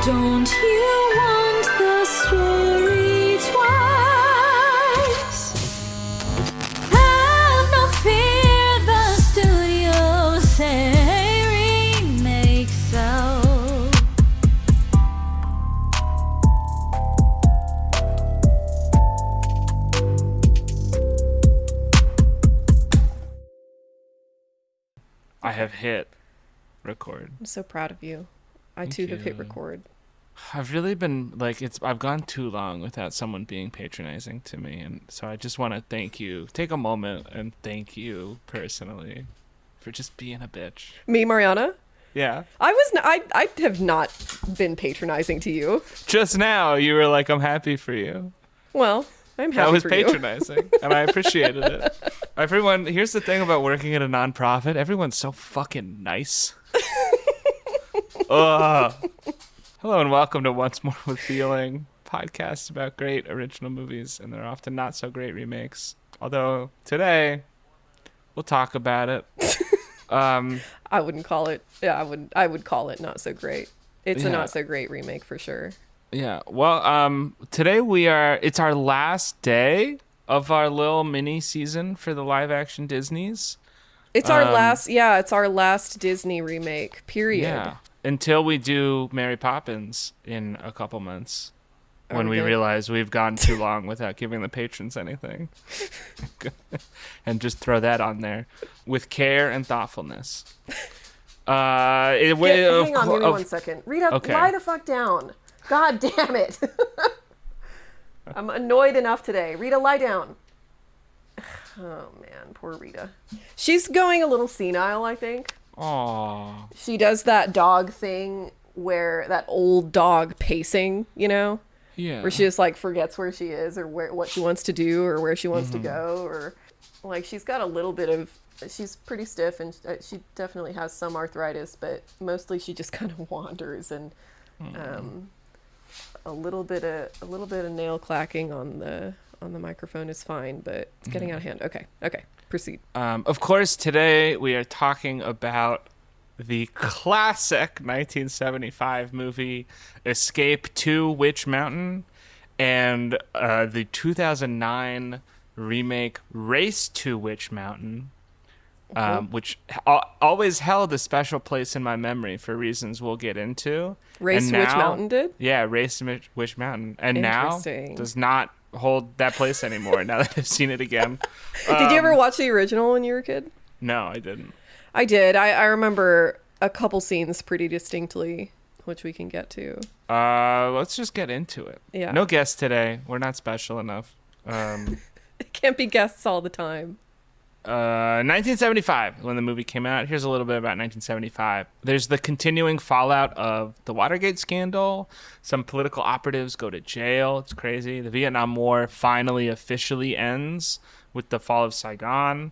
Don't you want the story twice? Have no fear, the studios say remake so. I have hit record. I'm so proud of you. I Thank too have hit you. record. I've really been I've gone too long without someone being patronizing to me, and so I just want to take a moment and thank you personally for just being a bitch. Me, Mariana? Yeah. I have not been patronizing to you. Just now you were like, I'm happy for you. Well, I'm happy That was for you. patronizing, and I appreciated it. Everyone, here's the thing about working at a nonprofit. Everyone's so fucking nice. Ugh. Hello and welcome to Once More with Feeling, podcast about great original movies and their often not so great remakes. Although today we'll talk about it. I wouldn't call it. Yeah, I would call it not so great. It's a Yeah. not so great remake for sure. Yeah. Well, today it's our last day of our little mini season for the live action Disneys. It's our it's our last Disney remake, period. Yeah. Until we do Mary Poppins in a couple months. When we Okay. realize we've gone too long without giving the patrons anything. And just throw that on there with care and thoughtfulness. Hang on, give me 1 second. Rita, Okay. lie the fuck down. God damn it. I'm annoyed enough today. Rita, lie down. Oh, man. Poor Rita. She's going a little senile, I think. Aww. She does that dog thing where that old dog pacing, you know? Yeah. Where she just like forgets where she is or what she wants to do or where she wants to go, or like she's got a little bit of, she's pretty stiff and she definitely has some arthritis, but mostly she just kind of wanders, and a little bit of nail clacking on the microphone is fine, but it's getting out of hand. Okay, proceed. Of course, today we are talking about the classic 1975 movie Escape to Witch Mountain and the 2009 remake Race to Witch Mountain, which always held a special place in my memory for reasons we'll get into. Race And to Witch now- Mountain did? Yeah, Race to Witch Mountain. And now Interesting. does not hold that place anymore now that I've seen it again. Did you ever watch the original when you were a kid? No, I didn't. I did. I remember a couple scenes pretty distinctly, which we can get to. Let's just get into it. Yeah. No guests today. We're not special enough. It can't be guests all the time. 1975, when the movie came out. Here's a little bit about 1975. There's the continuing fallout of the Watergate scandal. Some political operatives go to jail. It's crazy. The Vietnam War finally officially ends with the fall of Saigon,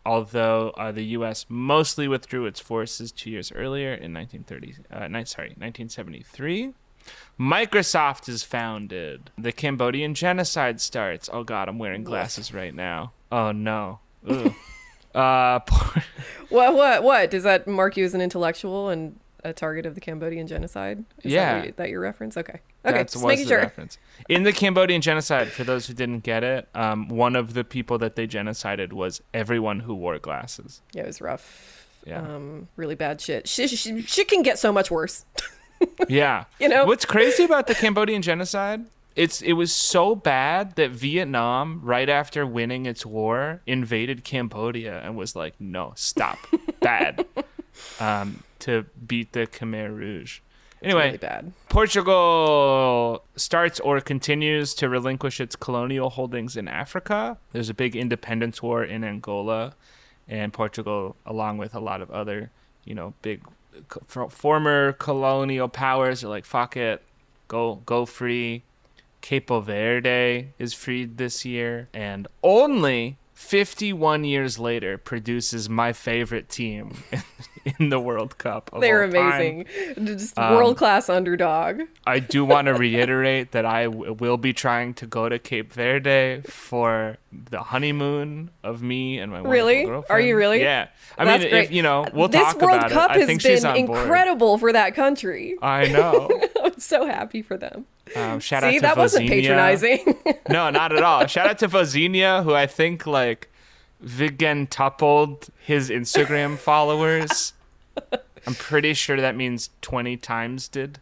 although the U.S. mostly withdrew its forces 2 years earlier in 1973. Microsoft is founded. The Cambodian genocide starts. Oh, God, I'm wearing glasses right now. Oh, no. Ugh. What? Does that mark you as an intellectual and a target of the Cambodian genocide? Is Yeah. that your reference? Okay, That's just was making the sure. reference. In the Cambodian genocide, for those who didn't get it, one of the people that they genocided was everyone who wore glasses. Yeah, it was rough. Yeah. Really bad shit. Shit can get so much worse. Yeah. You know? What's crazy about the Cambodian genocide? It was so bad that Vietnam, right after winning its war, invaded Cambodia and was like, no, stop. Bad. To beat the Khmer Rouge. Anyway, Really bad. Portugal starts or continues to relinquish its colonial holdings in Africa. There's a big independence war in Angola, and Portugal, along with a lot of other, big former colonial powers, are like, fuck it, go free. Capo Verde is freed this year, and only 51 years later produces my favorite team in the World Cup of They're all time. amazing. Just world-class underdog. I do want to reiterate that I will be trying to go to Cape Verde for the honeymoon of me and my wonderful Really? girlfriend. Are you really? Yeah. I That's mean, great. we'll this talk World about Cup it. I has think she's been on board. incredible for that country. I know. I'm so happy for them. Shout out See, to that wasn't Vosinia. patronizing. No, not at all. Shout out to Vosinia, who I think like Vigentupled his Instagram followers. I'm pretty sure that means 20 times did.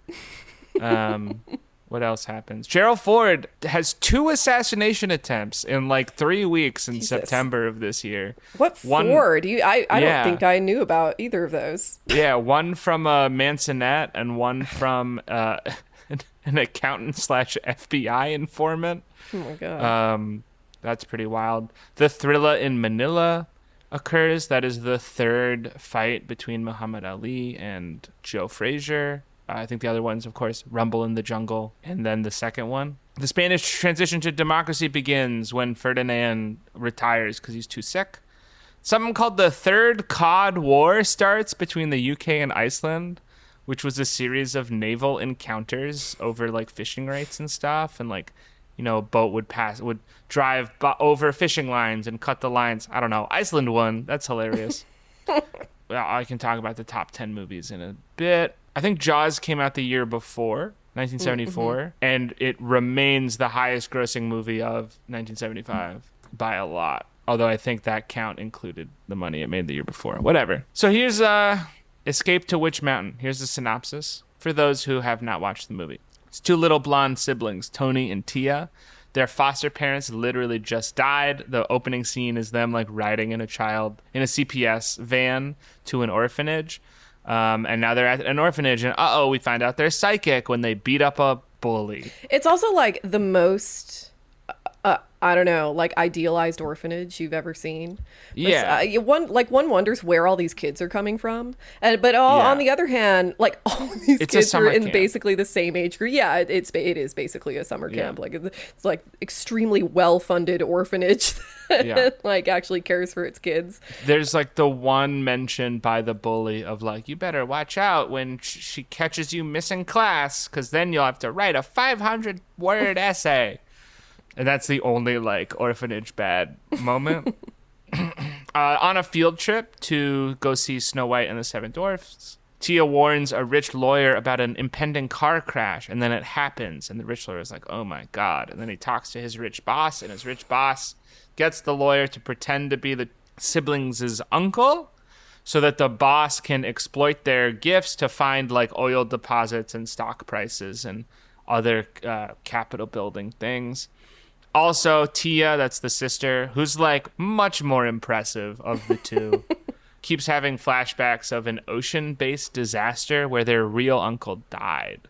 What else happens? Gerald Ford has 2 assassination attempts in like 3 weeks in Jesus. September of this year. What One- Ford? I Yeah. don't think I knew about either of those. Yeah, one from a Mansonette and one from an accountant / FBI informant. Oh my god. That's pretty wild. The Thrilla in Manila occurs. That is the 3rd fight between Muhammad Ali and Joe Frazier. I think the other one's, of course, Rumble in the Jungle. And then the second one. The Spanish transition to democracy begins when Ferdinand retires because he's too sick. Something called the Third Cod War starts between the UK and Iceland, which was a series of naval encounters over like fishing rights and stuff. And like, you know, a boat would drive over fishing lines and cut the lines. I don't know. Iceland won. That's hilarious. Well, I can talk about the top 10 movies in a bit. I think Jaws came out the year before, 1974, and it remains the highest grossing movie of 1975 by a lot. Although I think that count included the money it made the year before. Whatever. So here's Escape to Witch Mountain. Here's the synopsis for those who have not watched the movie. It's 2 little blonde siblings, Tony and Tia. Their foster parents literally just died. The opening scene is them like riding in a CPS van to an orphanage. And now they're at an orphanage, and we find out they're psychic when they beat up a bully. It's also like the most, I don't know, like idealized orphanage you've ever seen. Yeah. One wonders where all these kids are coming from. But on the other hand, like all these It's a kids are summer in camp. basically the same age group. Yeah, it is basically a summer camp. Like it's like extremely well-funded orphanage that like actually cares for its kids. There's like the one mention by the bully of like, you better watch out when she catches you missing class, because then you'll have to write a 500-word essay. And that's the only like orphanage bad moment. On a field trip to go see Snow White and the Seven Dwarfs, Tia warns a rich lawyer about an impending car crash, and then it happens, and the rich lawyer is like, oh my god. And then he talks to his rich boss, and his rich boss gets the lawyer to pretend to be the siblings' uncle so that the boss can exploit their gifts to find like oil deposits and stock prices and other capital building things. Also, Tia, that's the sister, who's like much more impressive of the two, keeps having flashbacks of an ocean-based disaster where their real uncle died.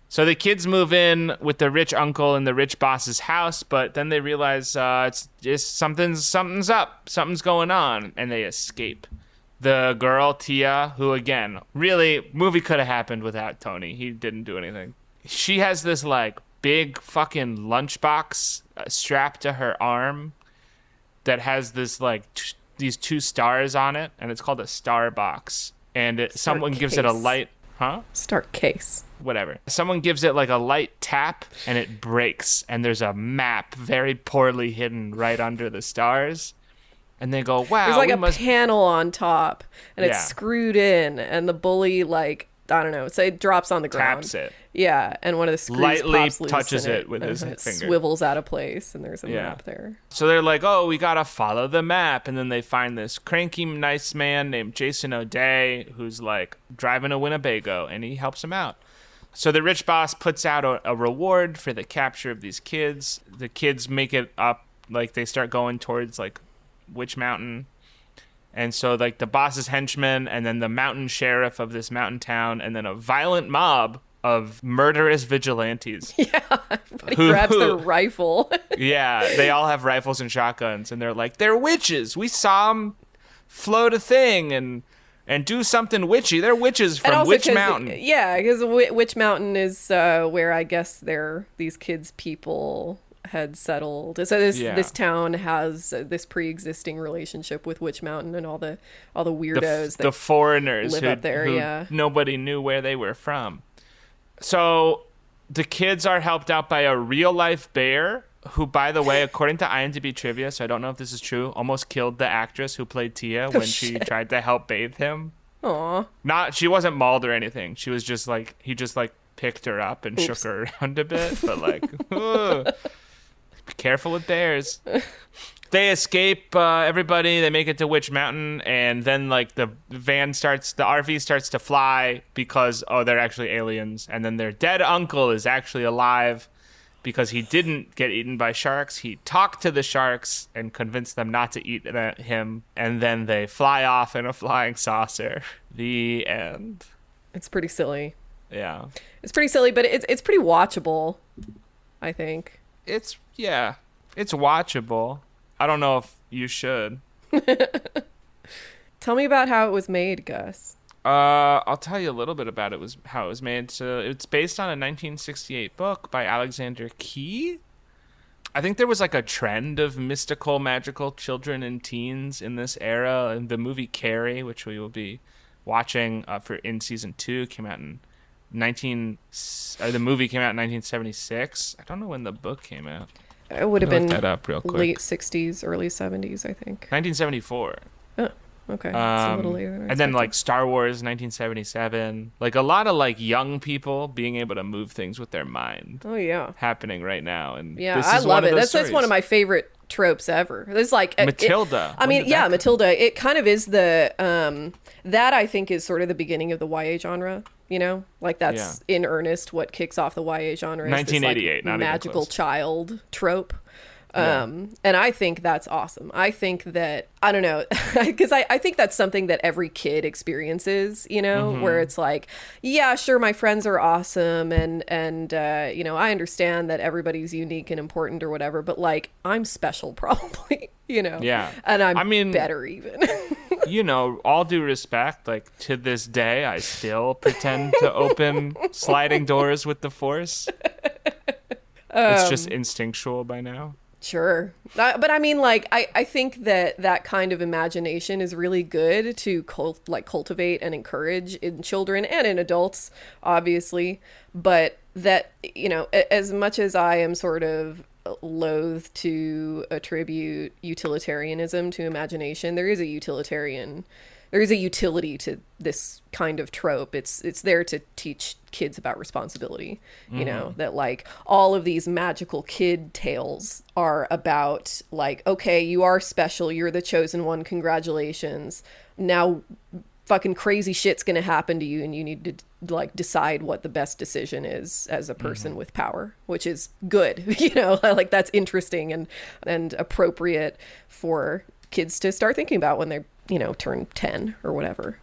So the kids move in with the rich uncle in the rich boss's house, but then they realize it's just something's up, something's going on, and they escape. The girl, Tia, who again, really, movie could have happened without Tony. He didn't do anything. She has this like big fucking lunchbox strapped to her arm that has this like these 2 stars on it, and it's called a star box. And someone gives it a light, Start case. Whatever. Someone gives it like a light tap, and it breaks, and there's a map very poorly hidden right under the stars. And they go, wow. There's like a panel on top, and it's screwed in, and the bully like, I don't know, say it drops on the ground. Taps it. Yeah, and one of the screws Lightly pops loose touches and it with his it finger. swivels out of place, and there's a map there. So they're like, oh, we gotta follow the map. And then they find this cranky, nice man named Jason O'Day who's like driving a Winnebago, and he helps him out. So the rich boss puts out a reward for the capture of these kids. The kids make it up, like they start going towards like Witch Mountain. And so like the boss's henchmen, and then the mountain sheriff of this mountain town, and then a violent mob of murderous vigilantes. Yeah, everybody grabs their rifle. Yeah, they all have rifles and shotguns, and they're like, they're witches. We saw them float a thing and do something witchy. They're witches from Witch Mountain. Yeah, because Witch Mountain is where I guess these kids' people had settled. So this town has this pre-existing relationship with Witch Mountain, and all the weirdos, the foreigners live up there. Who nobody knew where they were from. So the kids are helped out by a real life bear who, by the way, according to IMDb trivia, so I don't know if this is true, almost killed the actress who played Tia when she tried to help bathe him. Aw. She wasn't mauled or anything. She was just like, he just like picked her up and shook her around a bit, but like, ooh, be careful with bears. They escape everybody. They make it to Witch Mountain, and then like the RV starts to fly because they're actually aliens, and then their dead uncle is actually alive because he didn't get eaten by sharks. He talked to the sharks and convinced them not to eat him, and then they fly off in a flying saucer. The end. It's pretty silly. Yeah. It's pretty silly, but it's pretty watchable, I think. It's watchable. I don't know if you should. Tell me about how it was made, Gus. I'll tell you a little bit about how it was made. So it's based on a 1968 book by Alexander Key. I think there was like a trend of mystical, magical children and teens in this era. And the movie Carrie, which we will be watching in season 2, came out in the movie came out in 1976. I don't know when the book came out. It would have been that up real quick. Late 60s, early 70s, I think. 1974. Oh, okay. It's a little later than I and then expected. like Star Wars 1977. Like a lot of like young people being able to move things with their mind. Oh, yeah. Happening right now. And Yeah, this I is love one of it. those That's one of stories. my favorite tropes ever. It's like Matilda. Matilda. It kind of is that I think is sort of the beginning of the YA genre. You know, like that's in earnest what kicks off the YA genre. Is 1988, this, like, not even magical close. child trope. And I think that's awesome. I think that, I don't know, because I think that's something that every kid experiences, you know, where it's like, yeah, sure, my friends are awesome. And you know, I understand that everybody's unique and important or whatever, but like, I'm special probably, you know? Yeah. And I mean, better even. You know, all due respect, like to this day, I still pretend to open sliding doors with the Force. It's just instinctual by now. Sure. But I mean, like, I think that kind of imagination is really good to cultivate and encourage in children and in adults, obviously. But that, you know, as much as I am sort of loath to attribute utilitarianism to imagination, there is a utility to this kind of trope. It's there to teach kids about responsibility, you know, that like all of these magical kid tales are about like, okay, you are special, you're the chosen one, congratulations. Now fucking crazy shit's gonna happen to you and you need to like decide what the best decision is as a person with power, which is good. You know, like that's interesting and appropriate for kids to start thinking about when they're, you know, turn 10 or whatever.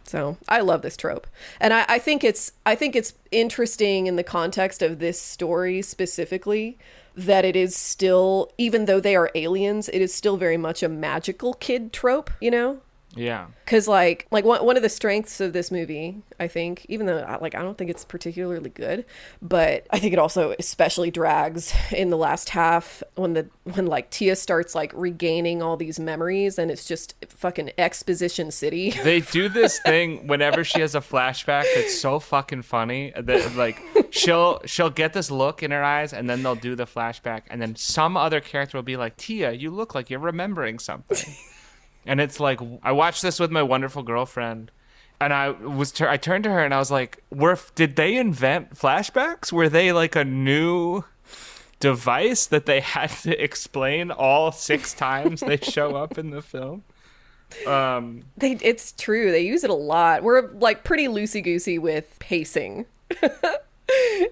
So I love this trope. And I think it's interesting in the context of this story specifically that it is still, even though they are aliens, it is still very much a magical kid trope, you know? Yeah. Because like one of the strengths of this movie, I think, even though I don't think it's particularly good, but I think it also especially drags in the last half when like Tia starts like regaining all these memories and it's just fucking exposition city. They do this thing whenever she has a flashback that's so fucking funny that like she'll get this look in her eyes and then they'll do the flashback and then some other character will be like, Tia, you look like you're remembering something. And it's like, I watched this with my wonderful girlfriend, and I turned to her and I was like, did they invent flashbacks? Were they like a new device that they had to explain all 6 times they show up in the film? It's true. They use it a lot. We're like pretty loosey-goosey with pacing.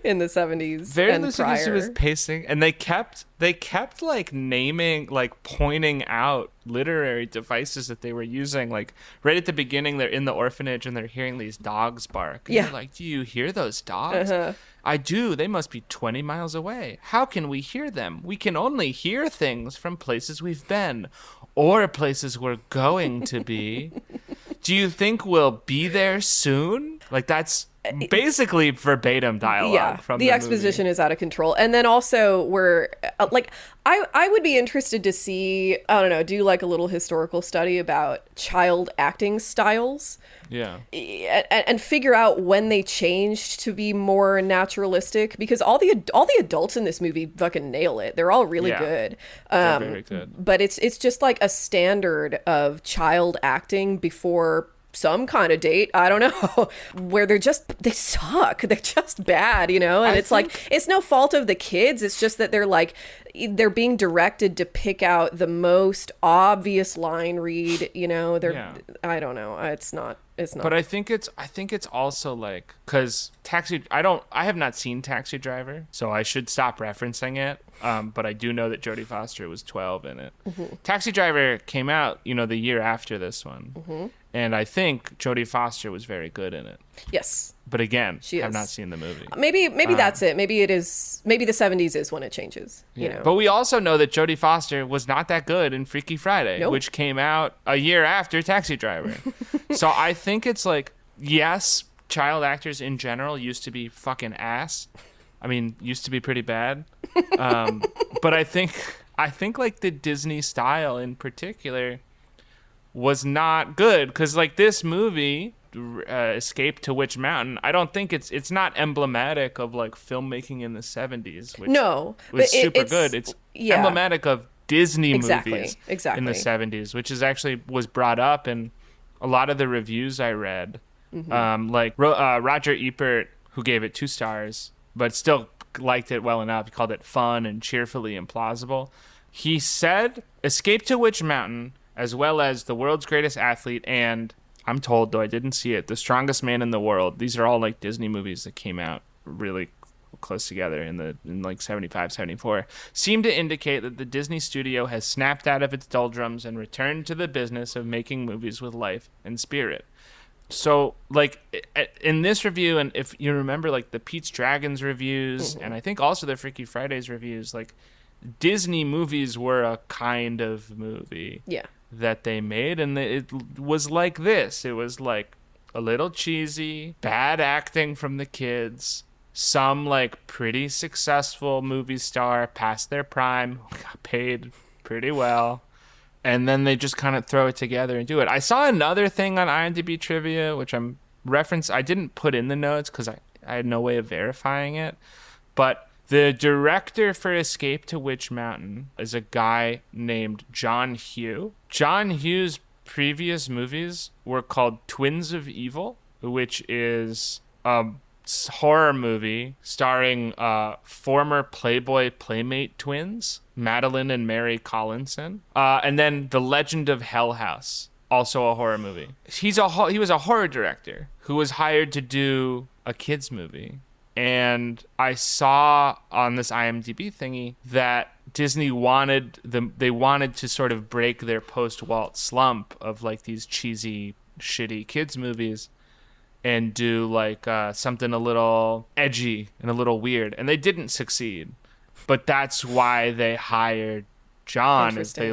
In the 70s very and loosey-goosey prior. with pacing, and they kept like naming, like pointing out literary devices that they were using. Like right at the beginning, they're in the orphanage and they're hearing these dogs bark. And Yeah. they're like, do you hear those dogs? Uh-huh. I do. They must be 20 miles away. How can we hear them? We can only hear things from places we've been or places we're going to be. Do you think we'll be there soon? Like that's basically verbatim dialogue from the exposition movie. is out of control. And then also we're like I would be interested to see, I don't know, do like a little historical study about child acting styles. Yeah. And figure out when they changed to be more naturalistic, because all the adults in this movie fucking nail it. They're all really good. They're very good. But it's just like a standard of child acting before some kind of date, I don't know, where they suck. They're just bad, you know? And it's no fault of the kids. It's just that they're being directed to pick out the most obvious line read, you know? I don't know. It's not. But I think it's also like, because I have not seen Taxi Driver, so I should stop referencing it. But I do know that Jodie Foster was 12 in it. Mm-hmm. Taxi Driver came out, the year after this one. Mm-hmm. And I think Jodie Foster was very good in it. Yes. But again, she have not seen the movie. Maybe that's it. Maybe the 70s is when it changes. Yeah. You know? But we also know that Jodie Foster was not that good in Freaky Friday, nope. which came out a year after Taxi Driver. So I think it's like, yes, child actors in general used to be fucking ass. I mean, used to be pretty bad. But I think like the Disney style in particular was not good, because like this movie, Escape to Witch Mountain, I don't think it's not emblematic of like filmmaking in the 70s, which was super good. It's emblematic of Disney movies in the 70s, which was brought up in a lot of the reviews I read. Mm-hmm. Roger Ebert, who gave it 2 stars, but still liked it well enough. He called it fun and cheerfully implausible. He said Escape to Witch Mountain, as well as The World's Greatest Athlete and, I'm told, though I didn't see it, The Strongest Man in the World. These are all like Disney movies that came out really close together in like 75, 74, seem to indicate that the Disney studio has snapped out of its doldrums and returned to the business of making movies with life and spirit. So, like, in this review, and if you remember, like, the Pete's Dragons reviews, mm-hmm. and I think also the Freaky Fridays reviews, like, Disney movies were a kind of movie that they made, and it was like this. It was, like, a little cheesy, bad acting from the kids, some, like, pretty successful movie star past their prime, got paid pretty well. And then they just kind of throw it together and do it. I saw another thing on IMDb Trivia, which I didn't put in the notes because I had no way of verifying it. But the director for Escape to Witch Mountain is a guy named John Hugh. John Hugh's previous movies were called Twins of Evil, which is a horror movie starring former Playboy Playmate twins, Madeline and Mary Collinson, and then The Legend of Hell House, also a horror movie. He was a horror director who was hired to do a kids movie, and I saw on this IMDb thingy that Disney wanted to sort of break their post-Walt slump of like these cheesy, shitty kids movies and do like something a little edgy and a little weird. And they didn't succeed. But that's why they hired John, is they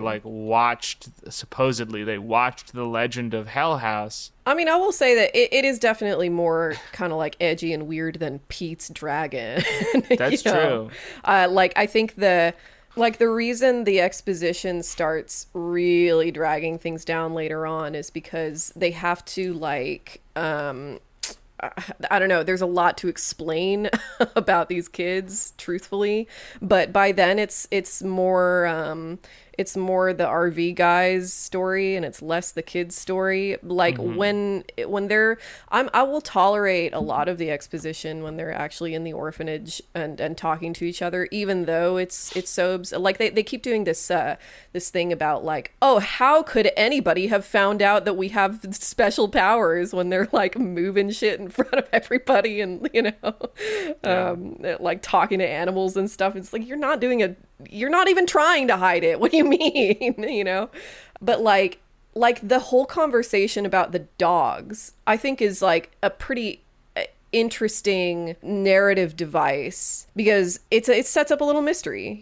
supposedly watched The Legend of Hell House. I mean, I will say that it is definitely more kind of like edgy and weird than Pete's Dragon. That's true. I think the reason the exposition starts really dragging things down later on is because they have to I don't know, there's a lot to explain about these kids, truthfully, but by then it's more the RV guy's story and it's less the kids' story. Like when they're I will tolerate a lot of the exposition when they're actually in the orphanage and talking to each other, even though it's so like they keep doing this thing about like, oh, how could anybody have found out that we have special powers when they're like moving shit in front of everybody and like talking to animals and stuff. It's like, you're not even trying to hide it. What do you mean? But like the whole conversation about the dogs, I think is like a pretty interesting narrative device, because it sets up a little mystery,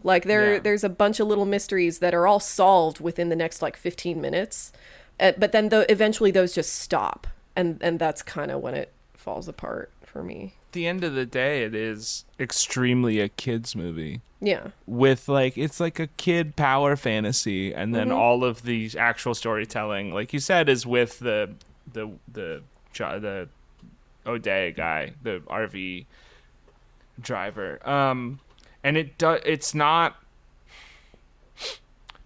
like there's a bunch of little mysteries that are all solved within the next like 15 minutes. But then eventually those just stop. And that's kind of when it falls apart for me. At the end of the day, it is extremely a kid's movie. Yeah. With it's like a kid power fantasy, and then all of the actual storytelling, like you said, is with the O'Day guy, the RV driver. And it's not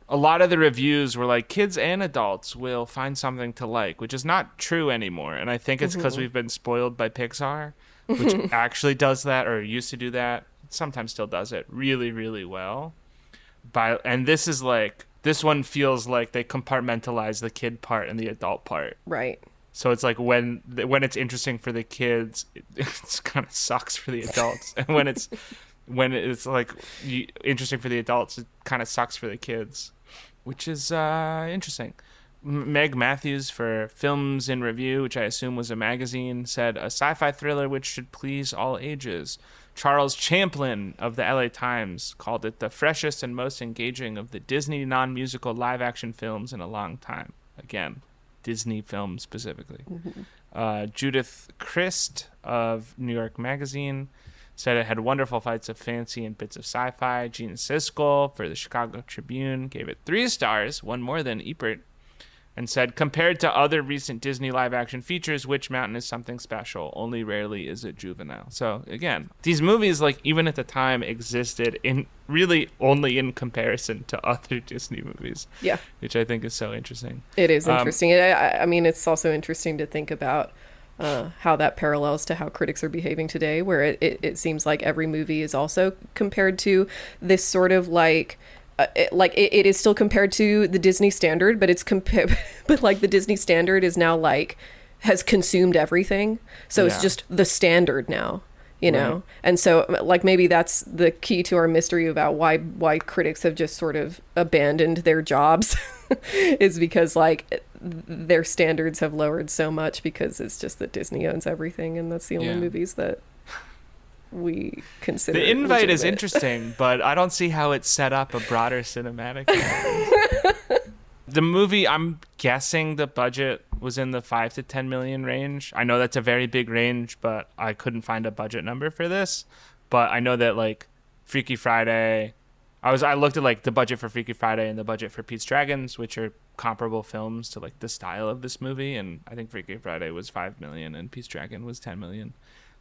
a lot of the reviews were like kids and adults will find something to like, which is not true anymore. And I think it's because we've been spoiled by Pixar, which actually does that, or used to do that, sometimes still does it really, really well. And this is like, this one feels like they compartmentalize the kid part and the adult part. Right. So it's like when it's interesting for the kids, it kind of sucks for the adults. And when it's like interesting for the adults, it kind of sucks for the kids, which is interesting. Meg Matthews for Films in Review, which I assume was a magazine, said a sci-fi thriller which should please all ages. Charles Champlin of the LA Times called it the freshest and most engaging of the Disney non-musical live-action films in a long time. Again, Disney films specifically. Judith Christ of New York Magazine said it had wonderful fights of fancy and bits of sci-fi. Gene Siskel for the Chicago Tribune gave it 3 stars, one more than Ebert, and said, compared to other recent Disney live-action features, Witch Mountain is something special. Only rarely is it juvenile. So, again, these movies, like, even at the time, existed in really only in comparison to other Disney movies. Yeah. Which I think is so interesting. It is interesting. I mean, it's also interesting to think about how that parallels to how critics are behaving today, where it seems like every movie is also compared to this sort of like... it is still compared to the Disney standard, but but like the Disney standard is now like has consumed everything, so it's just the standard now, you know. And so like maybe that's the key to our mystery about why critics have just sort of abandoned their jobs is because like their standards have lowered so much because it's just that Disney owns everything, and that's the only movies that we consider. The invite legitimate. Is interesting, but I don't see how it set up a broader cinematic The movie, I'm guessing the budget was in the 5 to 10 million range. I know that's a very big range, but I couldn't find a budget number for this. But I know that like Freaky Friday, I looked at like the budget for Freaky Friday and the budget for Pete's Dragons, which are comparable films to like the style of this movie, and I think Freaky Friday was 5 million and Pete's Dragon was 10 million.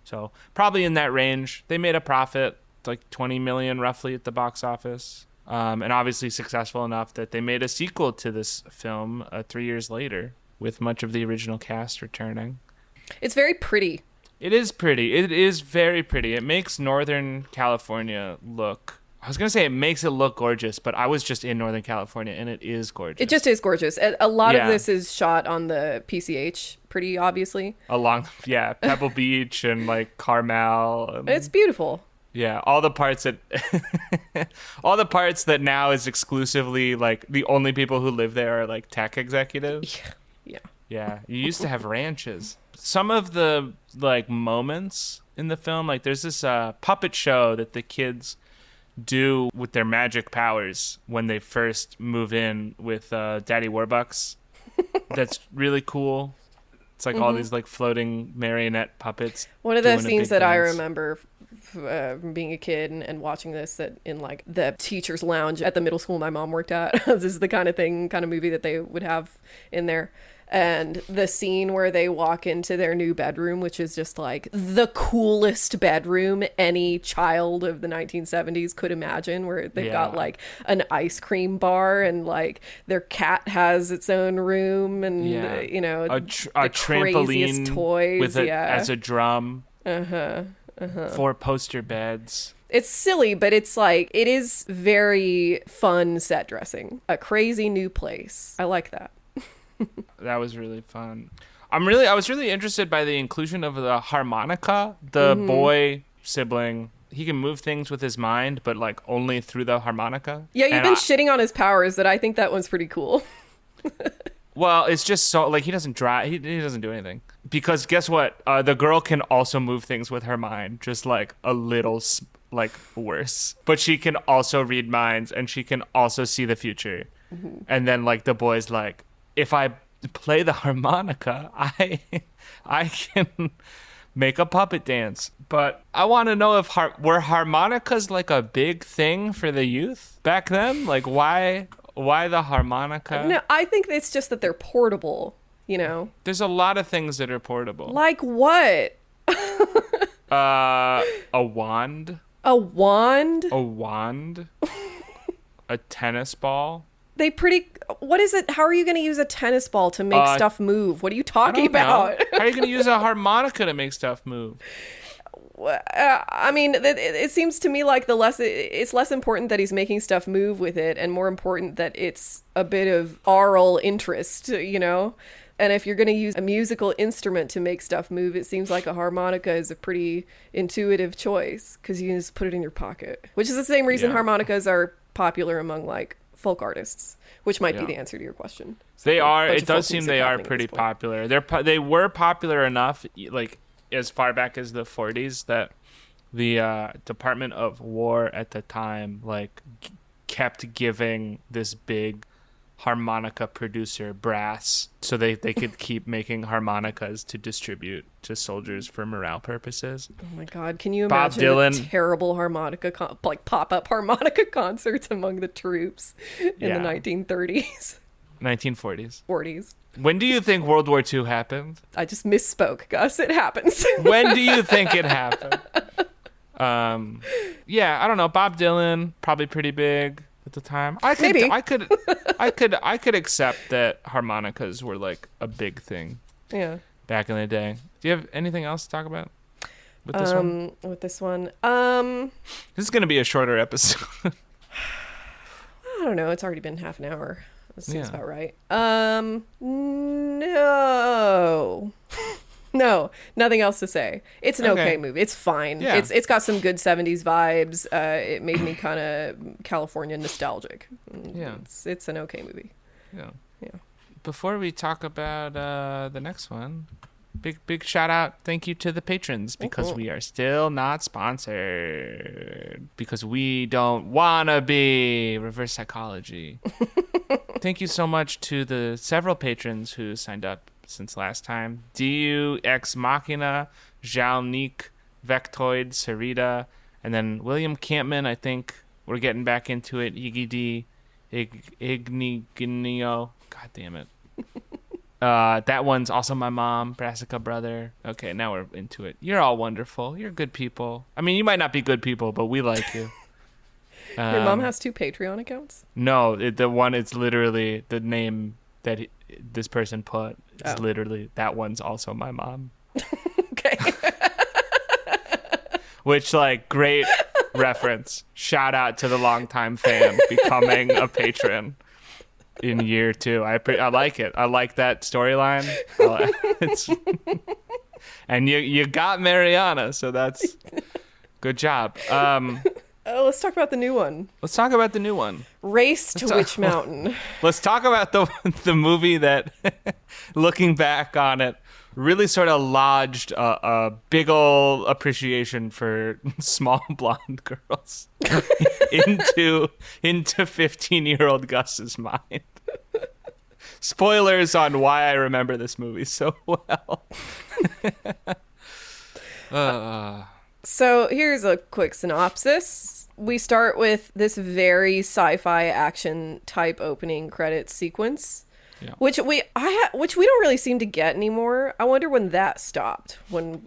So probably in that range. They made a profit, like 20 million roughly at the box office. And obviously successful enough that they made a sequel to this film 3 years later with much of the original cast returning. It's very pretty. It is pretty. It is very pretty. It makes Northern California look... I was going to say it makes it look gorgeous, but I was just in Northern California, and it is gorgeous. It just is gorgeous. A lot of this is shot on the PCH, pretty obviously. Pebble Beach and, like, Carmel. It's beautiful. Yeah, all the parts that now is exclusively, like, the only people who live there are, like, tech executives. Yeah, you used to have ranches. Some of the, like, moments in the film, like, there's this puppet show that the kids... do with their magic powers when they first move in with Daddy Warbucks. That's really cool. It's like all these like floating marionette puppets. One of the scenes that I remember from being a kid and watching this, that in like the teacher's lounge at the middle school my mom worked at, this is the kind of movie that they would have in there. And the scene where they walk into their new bedroom, which is just like the coolest bedroom any child of the 1970s could imagine, where they've got like an ice cream bar and like their cat has its own room and, you know, a trampoline toys as a drum. 4 poster beds. It's silly, but it's like, it is very fun set dressing. A crazy new place. I like that. That was really fun. I was really interested by the inclusion of the harmonica. The boy sibling, he can move things with his mind, but like only through the harmonica. Yeah, you've been shitting on his powers, but I think that one's pretty cool. Well, it's just so like he doesn't drive. He doesn't do anything because guess what? The girl can also move things with her mind, just like a little like worse. But she can also read minds, and she can also see the future. And then like the boy's like, if I play the harmonica, I can make a puppet dance. But I want to know if were harmonicas like a big thing for the youth back then? Like why the harmonica? No, I think it's just that they're portable, you know. There's a lot of things that are portable. Like what? A wand. A wand? A wand. A tennis ball. What is it? How are you going to use a tennis ball to make stuff move? What are you talking about? How are you going to use a harmonica to make stuff move? I mean, it seems to me like it's less important that he's making stuff move with it, and more important that it's a bit of aural interest, you know? And if you're going to use a musical instrument to make stuff move, it seems like a harmonica is a pretty intuitive choice, because you can just put it in your pocket, which is the same reason harmonicas are popular among like folk artists, which might be the answer to your question. They are. It does seem they are pretty popular. They were popular enough, like as far back as the 40s, that the Department of War at the time like kept giving this big harmonica producer brass so they could keep making harmonicas to distribute to soldiers for morale purposes. Oh my god, can you imagine the terrible harmonica pop-up harmonica concerts among the troops in the 1930s? 1940s. 40s. When do you think World War II happened? I just misspoke, Gus. It happens. When do you think it happened? Yeah, I don't know. Bob Dylan, probably pretty big at the time. I could accept that harmonicas were like a big thing. Yeah. Back in the day. Do you have anything else to talk about with this one? With this one, this is gonna be a shorter episode. I don't know. It's already been half an hour. That seems about right. No, nothing else to say. It's an okay movie. It's fine. Yeah. It's got some good 70s vibes. It made me kind of California nostalgic. Yeah. It's an okay movie. Yeah. Before we talk about the next one, big shout out, thank you to the patrons, because we are still not sponsored, because we don't wanna be. Reverse psychology. Thank you so much to the several patrons who signed up since last time. Diu, Ex Machina, Jalnik, Vectoid, Sarita, and then William Campman. I think we're getting back into it. Iggy D, Ignignio. God damn it. That one's also my mom, Brassica brother. Okay, now we're into it. You're all wonderful. You're good people. I mean, you might not be good people, but we like you. Your mom has 2 Patreon accounts? No, the one is literally the name that this person put. Is literally, that one's also my mom. Okay. Which, like, great reference. Shout out to the longtime fan becoming a patron in year 2. I like it. I like that storyline. And you got Mariana, so that's good job. Let's talk about the new one. Race to Witch Mountain. Let's talk about the movie that, looking back on it, really sort of lodged a big ol' appreciation for small blonde girls into 15-year-old Gus's mind. Spoilers on why I remember this movie so well. So here's a quick synopsis. We start with this very sci-fi action type opening credits sequence, which we don't really seem to get anymore. I wonder when that stopped. When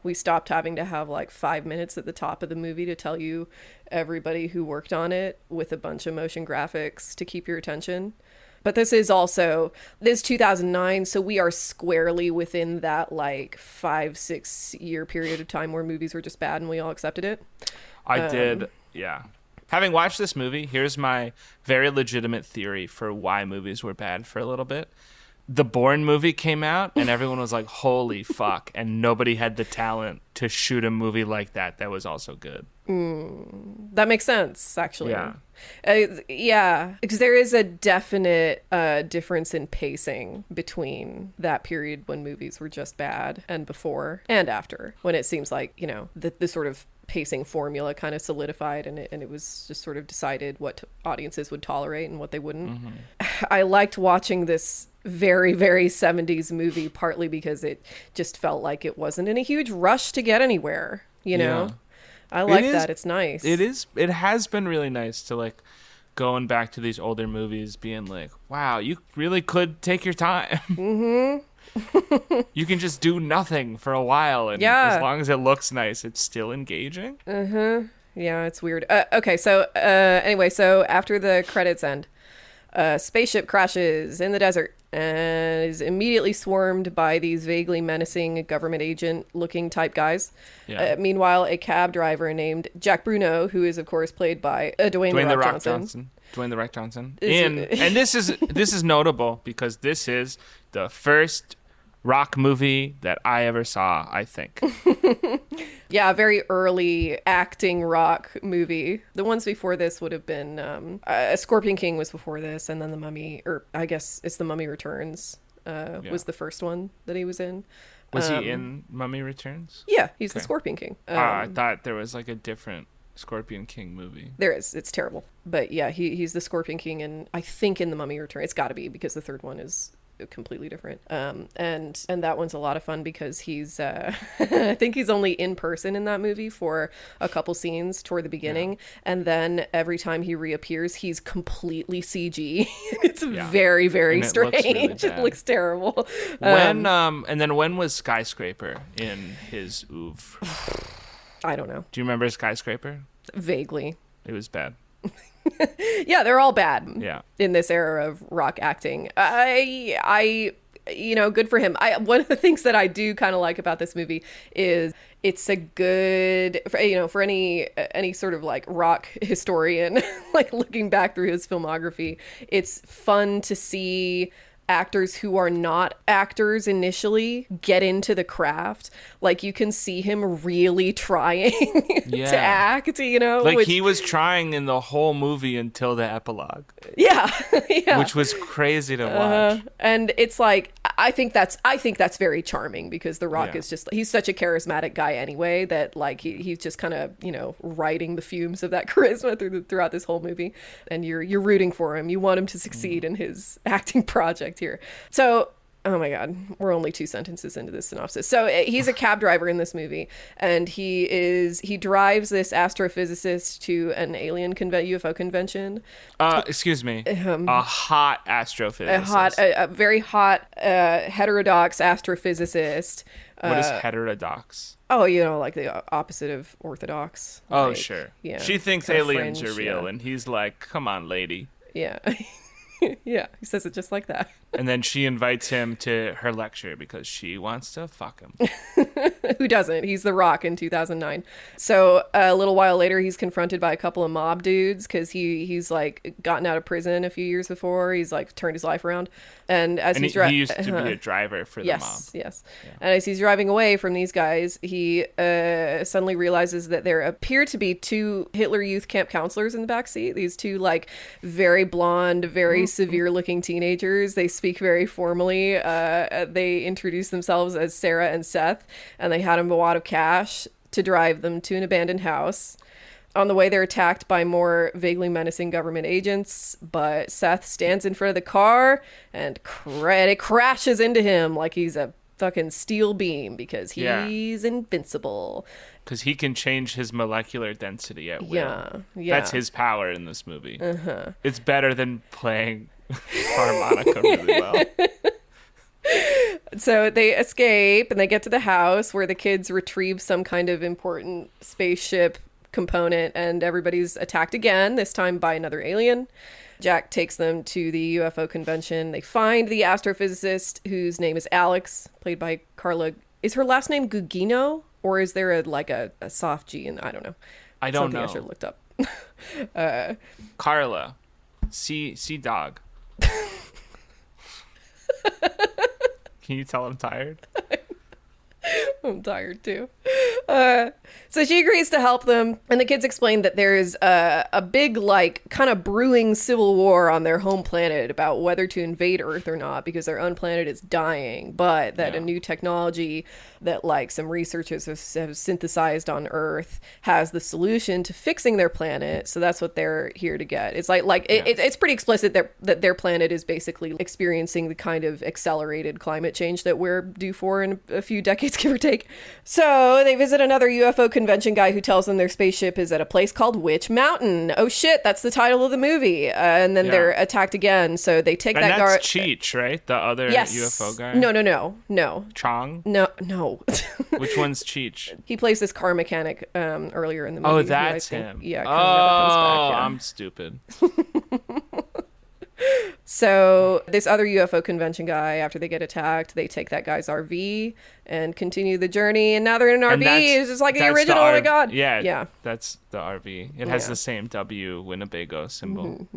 we stopped having to have like 5 minutes at the top of the movie to tell you everybody who worked on it with a bunch of motion graphics to keep your attention. But this is 2009, so we are squarely within that like 5-6 year period of time where movies were just bad and we all accepted it. I did, yeah. Having watched this movie, here's my very legitimate theory for why movies were bad for a little bit. The Bourne movie came out and everyone was like, holy fuck, and nobody had the talent to shoot a movie like that was also good. That makes sense, actually. Yeah, because there is a definite difference in pacing between that period when movies were just bad and before and after, when it seems like, the sort of pacing formula kind of solidified and it was just sort of decided what audiences would tolerate and what they wouldn't. I liked watching this very, very 70s movie, partly because it just felt like it wasn't in a huge rush to get anywhere, Yeah. I like that. It's nice. It has been really nice to like going back to these older movies being like, wow, you really could take your time. You can just do nothing for a while, and as long as it looks nice, it's still engaging. Yeah, it's weird. Okay, so anyway, so after the credits end, A spaceship crashes in the desert and is immediately swarmed by these vaguely menacing government agent looking type guys. Yeah. Meanwhile, a cab driver named Jack Bruno, who is of course played by Dwayne The Rock Johnson. Dwayne The Rock Johnson. And this is notable because this is the first rock movie that I ever saw, I think. Yeah, a very early acting rock movie. The ones before this would have been Scorpion King was before this, and then The Mummy, or I guess it's The Mummy Returns was the first one that he was in. Was he in Mummy Returns? Yeah, he's the Scorpion King. I thought there was like a different Scorpion King movie. There is. It's terrible. But yeah, he's the Scorpion King, and I think in The Mummy Returns. It's got to be because the third one is completely different. And that one's a lot of fun because he's I think he's only in person in that movie for a couple scenes toward the beginning, and then every time he reappears he's completely CG. It's very, very strange. It looks terrible. When was Skyscraper in his oeuvre? I don't know. Do you remember Skyscraper? Vaguely. It was bad. Yeah, they're all bad. Yeah. In this era of rock acting, I good for him. One of the things that I do kind of like about this movie is it's a good, for any sort of like rock historian, like looking back through his filmography, it's fun to see actors who are not actors initially get into the craft. Like you can see him really trying to act, he was trying in the whole movie until the epilogue. Yeah. Which was crazy to watch. And it's like I think that's very charming because The Rock is just, he's such a charismatic guy anyway that like he's just kind of, riding the fumes of that charisma throughout this whole movie, and you're rooting for him. You want him to succeed in his acting project here. So, oh my God, we're only 2 sentences into this synopsis. So he's a cab driver in this movie, and he drives this astrophysicist to an alien UFO convention. Excuse me, a hot astrophysicist. A very hot, heterodox astrophysicist. What is heterodox? Oh, like the opposite of orthodox. Oh, like, sure. Yeah. She thinks aliens are real, and he's like, "Come on, lady." Yeah. Yeah, he says it just like that. And then she invites him to her lecture because she wants to fuck him. Who doesn't? He's The Rock in 2009. So a little while later, he's confronted by a couple of mob dudes because he's like gotten out of prison a few years before. He's like turned his life around. And as he used to be a driver for the mob. Yes. Yeah. And as he's driving away from these guys, he suddenly realizes that there appear to be 2 Hitler Youth Camp counselors in the backseat. These 2 like very blonde, very severe looking teenagers. They speak very formally. They introduce themselves as Sarah and Seth, and they had him a wad of cash to drive them to an abandoned house. On the way, they're attacked by more vaguely menacing government agents, but Seth stands in front of the car and it crashes into him like he's a fucking steel beam because he's invincible. Because he can change his molecular density at will. Yeah. That's his power in this movie. It's better than playing harmonica really well. So they escape and they get to the house where the kids retrieve some kind of important spaceship component, and everybody's attacked again, this time by another alien. Jack takes them to the UFO convention. They find the astrophysicist, whose name is Alex, played by Carla. Is her last name Gugino, or is there a soft G? And I don't know. I don't know. I should have looked up. Carla, sea dog. Can you tell I'm tired? I'm tired too. So she agrees to help them, and the kids explain that there's a big, like, kind of brewing civil war on their home planet about whether to invade Earth or not because their own planet is dying, but that a new technology that, like, some researchers have synthesized on Earth has the solution to fixing their planet. So that's what they're here to get. It's it's pretty explicit that their planet is basically experiencing the kind of accelerated climate change that we're due for in a few decades, give or take. So they visit another UFO convention guy who tells them their spaceship is at a place called Witch Mountain. Oh shit, that's the title of the movie. And then they're attacked again. So they take that guard. That's Cheech, right? The other UFO guy? No. Chong? No. Which one's Cheech? He plays this car mechanic earlier in the movie. Oh, that's him. Yeah. Kind of never comes back, I'm stupid. So this other UFO convention guy, after they get attacked, they take that guy's RV and continue the journey. And now they're in an RV. It's just like the original. Oh my God. Yeah. That's the RV. It has the same W Winnebago symbol.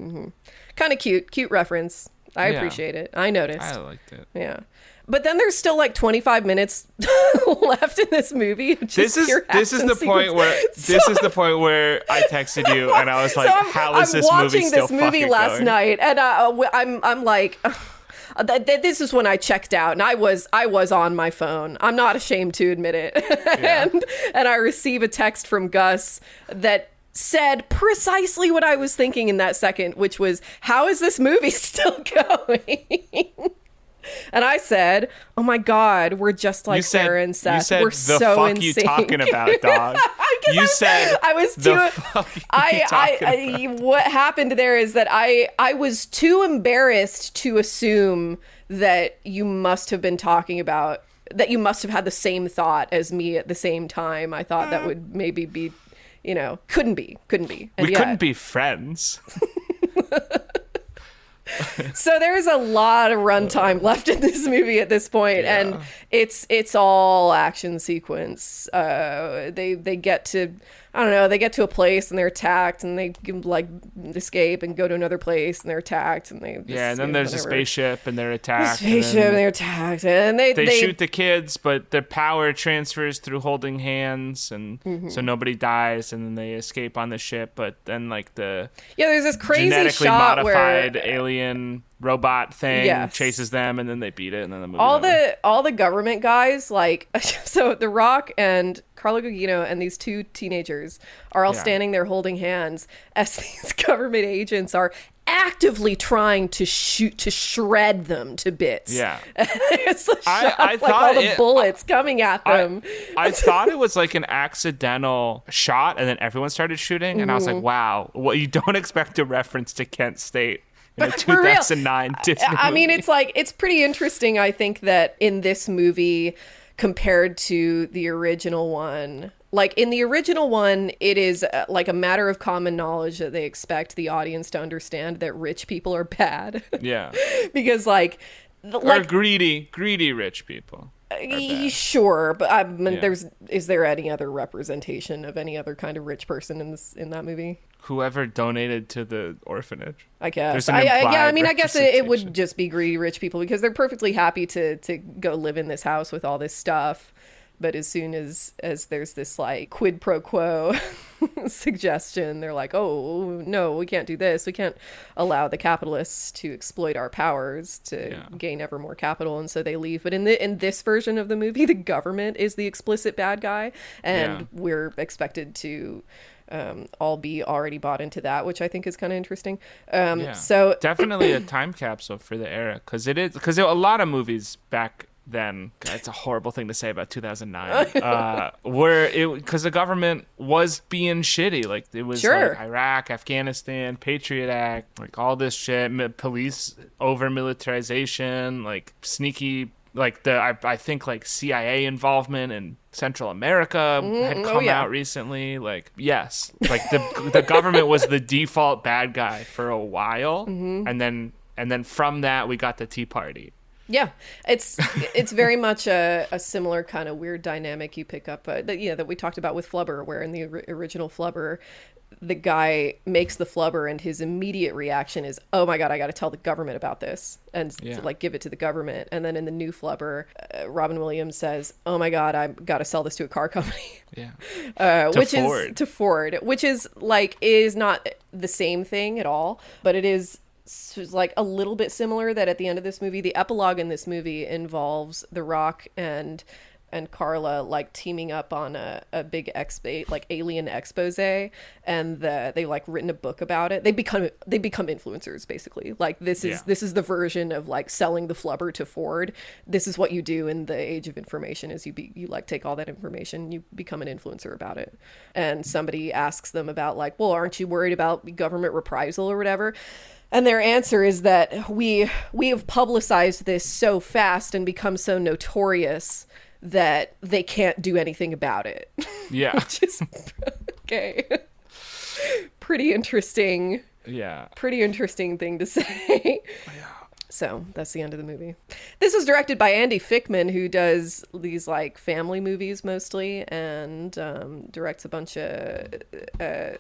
Kind of cute. Cute reference. I appreciate it. I noticed. I liked it. Yeah. But then there's still like 25 minutes left in this movie. This is the point where I texted you and I was like, how is this movie still fucking going? I'm watching this movie last night and I'm like, this is when I checked out and I was on my phone. I'm not ashamed to admit it. Yeah. and I receive a text from Gus that said precisely what I was thinking in that second, which was, how is this movie still going? And I said, "Oh my God, we're just like Sarah and Seth. You said, we're the so fuck in you sync." talking about, dog? You said, I was the too. fuck you talking about? What happened there is that I was too embarrassed to assume that you must have been talking about, that you must have had the same thought as me at the same time. I thought that would maybe be, couldn't be. And we couldn't be friends. So there's a lot of runtime left in this movie at this point, and it's all action sequence. They get to, I don't know, they get to a place and they're attacked, and they like escape and go to another place and they're attacked, and they and then there's a spaceship and they're attacked. And they're attacked, and they shoot the kids, but their power transfers through holding hands, and so nobody dies, and then they escape on the ship. But then like there's this crazy genetically shot modified where alien robot thing chases them, and then they beat it, and then the movie all the government guys, like, so The Rock and Carla Gugino and these two teenagers are all standing there holding hands as these government agents are actively trying to shred them to bits. It's a shot I of, like, all the bullets coming at them. I thought it was like an accidental shot, and then everyone started shooting, and I was like, wow, well, you don't expect a reference to Kent State in a 2009 Disney I mean, movie. it's pretty interesting, I think, that in this movie compared to the original one, like in the original one, it is like a matter of common knowledge that they expect the audience to understand that rich people are bad. Yeah. Because like greedy rich people. Sure, but is there any other representation of any other kind of rich person in that movie? Whoever donated to the orphanage, I guess. I guess it would just be greedy rich people, because they're perfectly happy to go live in this house with all this stuff. But as soon as there's this like quid pro quo suggestion, they're like, oh no, we can't do this. We can't allow the capitalists to exploit our powers to gain ever more capital, and so they leave. But in this version of the movie, the government is the explicit bad guy, and we're expected to all be already bought into that, which I think is kind of interesting. So definitely a time capsule for the era, because a lot of movies back then, it's a horrible thing to say about 2009, because the government was being shitty. Like it was like Iraq, Afghanistan, Patriot Act, like all this shit, police over militarization, like sneaky, like I think like CIA involvement in Central America had come out recently. Like, yes, like the government was the default bad guy for a while, and then from that we got the Tea Party. Yeah, it's very much a similar kind of weird dynamic you pick up that we talked about with Flubber, where in the original Flubber, the guy makes the flubber and his immediate reaction is, oh my God, I got to tell the government about this, and to, like, give it to the government. And then in the new flubber, Robin Williams says, oh my God, I've got to sell this to a car company. To Ford, which is like, is not the same thing at all, but it is like a little bit similar, that at the end of this movie, the epilogue in this movie involves The Rock and Carla like teaming up on a big alien expose, and they like written a book about it. They become influencers, basically. Like this is the version of like selling the flubber to Ford. This is what you do in the age of information, is you like take all that information, you become an influencer about it. And somebody asks them about like, well, aren't you worried about government reprisal or whatever? And their answer is that we have publicized this so fast and become so notorious that they can't do anything about it. Yeah. Which is okay. Pretty interesting. Yeah. Pretty interesting thing to say. So that's the end of the movie. This was directed by Andy Fickman, who does these like family movies mostly, and directs a bunch of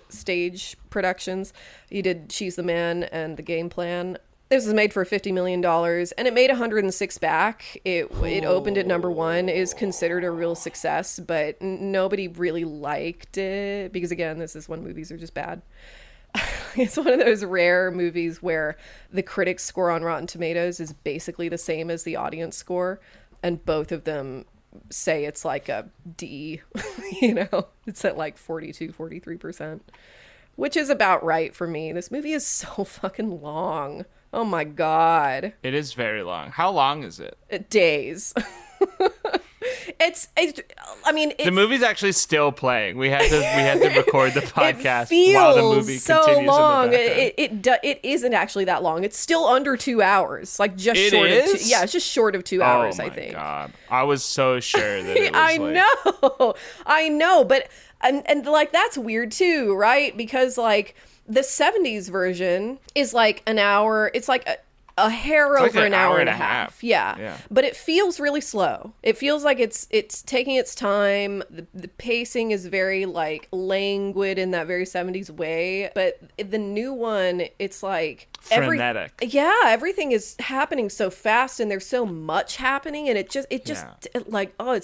stage productions. He did She's the Man and The Game Plan. This was made for $50 million, and it made 106 back. It opened at number 1, is considered a real success, but nobody really liked it because, again, this is when movies are just bad. It's one of those rare movies where the critics score on Rotten Tomatoes is basically the same as the audience score, and both of them say it's like a D. It's at like 42-43%, which is about right for me. This movie is so fucking long. Oh my god. It is very long. How long is it? Days. The movie's actually still playing. We had to record the podcast it while the movie so continues long. in the background. It isn't actually that long. It's still under 2 hours. Like just It short is? of 2. Yeah, it's just short of 2 hours, I think. Oh my god. I was so sure that it was I know, but and like that's weird too, right? Because like the 70s version is like an hour. It's like a hair It's like over an an hour hour and a and a half. half. Yeah. Yeah. But it feels really slow. It feels like it's taking its time. The pacing is very like languid in that very 70s way. But the new one, it's like frenetic. Everything is happening so fast and there's so much happening, and it's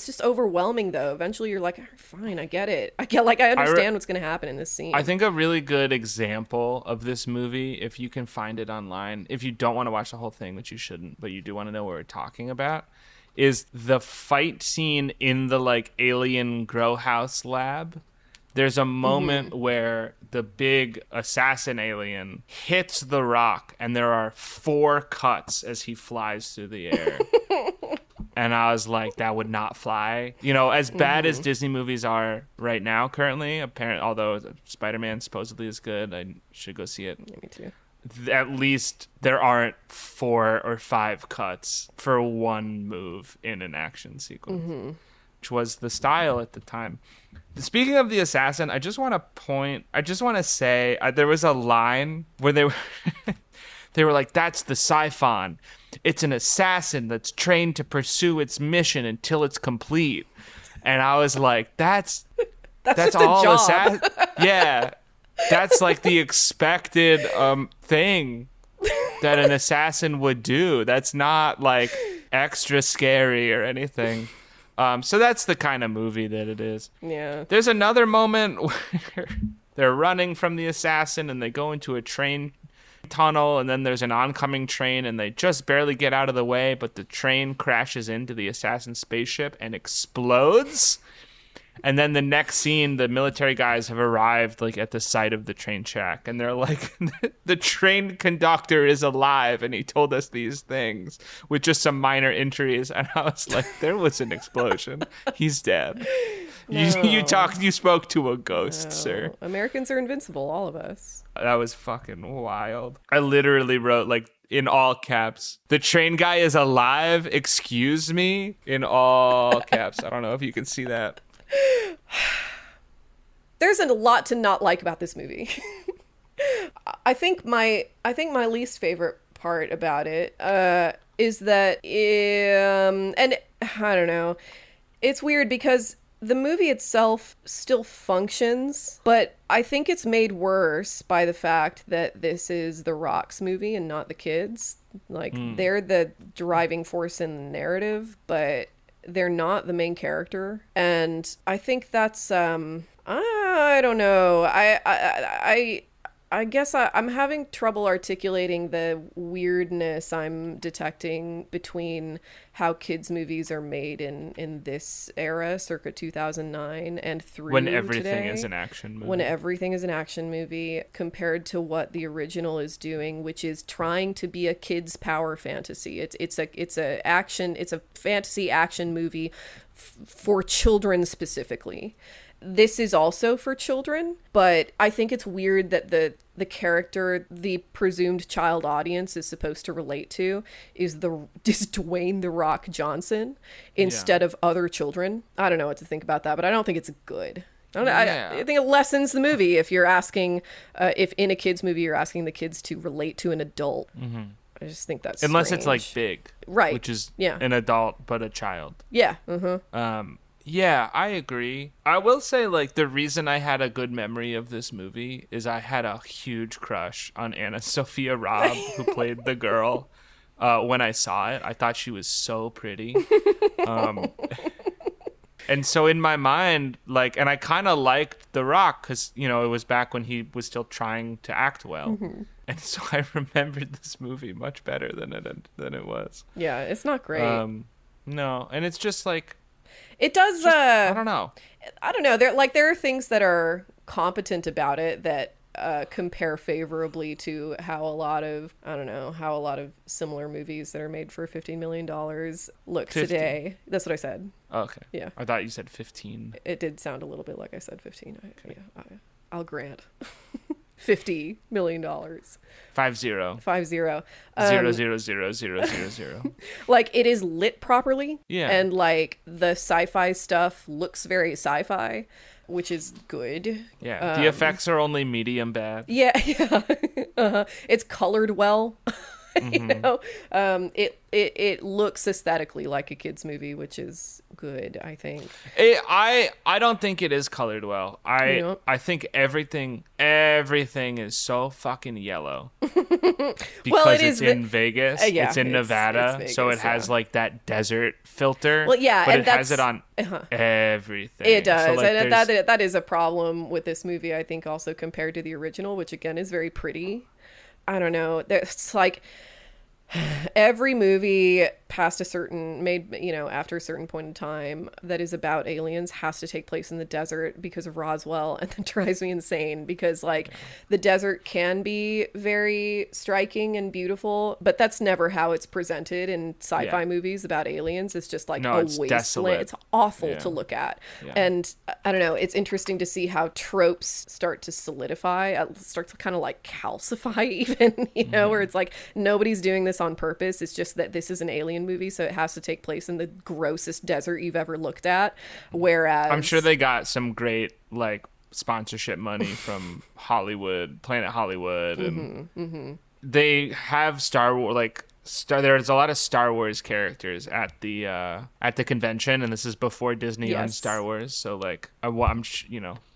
just overwhelming though. Eventually you're like, fine, I get it. I understand what's going to happen in this scene. I think a really good example of this movie, if you can find it online, if you don't want to watch the whole thing, which you shouldn't, but you do want to know what we're talking about, is the fight scene in the like alien grow house lab. There's a moment where the big assassin alien hits the rock and there are 4 cuts as he flies through the air. And I was like, that would not fly. As bad as Disney movies are right now currently, although Spider-Man supposedly is good, I should go see it. Yeah, me too. At least there aren't 4 or 5 cuts for one move in an action sequence, which was the style at the time. Speaking of the assassin, I just want to say there was a line where they were like, that's the Siphon. It's an assassin that's trained to pursue its mission until it's complete. And I was like, that's just all a job. Yeah. That's like the expected thing that an assassin would do. That's not like extra scary or anything. So that's the kind of movie that it is. Yeah. There's another moment where they're running from the assassin and they go into a train tunnel, and then there's an oncoming train and they just barely get out of the way, but the train crashes into the assassin spaceship and explodes. And then the next scene, the military guys have arrived like at the site of the train track, and they're like, the train conductor is alive and he told us these things with just some minor injuries. And I was like, there was an explosion. He's dead. No. You spoke to a ghost, No. sir. Americans are invincible, all of us. That was fucking wild. I literally wrote like in all caps, the train guy is alive, excuse me, in all caps. I don't know if you can see that. There's a lot to not like about this movie. I think my least favorite part about it is that and I don't know. It's weird because the movie itself still functions, but I think it's made worse by the fact that this is the Rock's movie and not the kids. Like they're the driving force in the narrative, but they're not the main character. And I think that's I don't know. I guess I'm having trouble articulating the weirdness I'm detecting between how kids movies are made in this era, circa 2009, and through when everything today, is an action movie. when everything is an action movie, compared to what the original is doing, which is trying to be a kids power fantasy. It's a fantasy action movie for children specifically. This is also for children, but I think it's weird that the character the presumed child audience is supposed to relate to is Dwayne "The Rock" Johnson instead of other children. I don't know what to think about that, but I don't think it's good. I don't know. I think it lessens the movie if you're asking, if in a kid's movie you're asking the kids to relate to an adult. Mm-hmm. I just think that's unless strange. it's like big, right? Which is an adult but a child. Yeah. Mm-hmm. Yeah, I agree. I will say, like, the reason I had a good memory of this movie is I had a huge crush on Anna Sophia Robb, who played the girl. When I saw it, I thought she was so pretty. And so in my mind, like, and I kind of liked The Rock because, you know, it was back when he was still trying to act well. Mm-hmm. And so I remembered this movie much better than it was. Yeah, it's not great. No, and it's just like... It does. I don't know. I don't know. There are things that are competent about it that compare favorably to how a lot of similar movies that are made for $15 million look 50. Today. That's what I said. Oh, okay. Yeah. I thought you said 15. It did sound a little bit like I said 15. Okay. Yeah, I'll grant. $50 million. 50. 50. 0 0 0 0 0 0. Like, it is lit properly. Yeah. And like the sci-fi stuff looks very sci-fi, which is good. Yeah. The effects are only medium bad. Yeah. It's colored well. Mm-hmm. You know, it looks aesthetically like a kid's movie, which is good, I think. I don't think it is colored well. I think everything is so fucking yellow because it's in Vegas. It's in Nevada, it's Vegas, so it has like that desert filter. Well, yeah, but and it has it on everything. It does, so, like, and that is a problem with this movie, I think, also compared to the original, which again is very pretty. I don't know. It's like every movie after a certain point in time that is about aliens has to take place in the desert because of Roswell, and that drives me insane because like the desert can be very striking and beautiful, but that's never how it's presented in sci-fi movies about aliens. It's just like a wasteland. Desolate. It's awful to look at. Yeah. And I don't know, it's interesting to see how tropes start to solidify, start to kind of like calcify even, you know, where it's like nobody's doing this on purpose. It's just that this is an alien movie, so it has to take place in the grossest desert you've ever looked at. Whereas I'm sure they got some great like sponsorship money from Hollywood, Planet Hollywood, and they have Star Wars there's a lot of Star Wars characters at the convention, and this is before Disney owned Star Wars, so like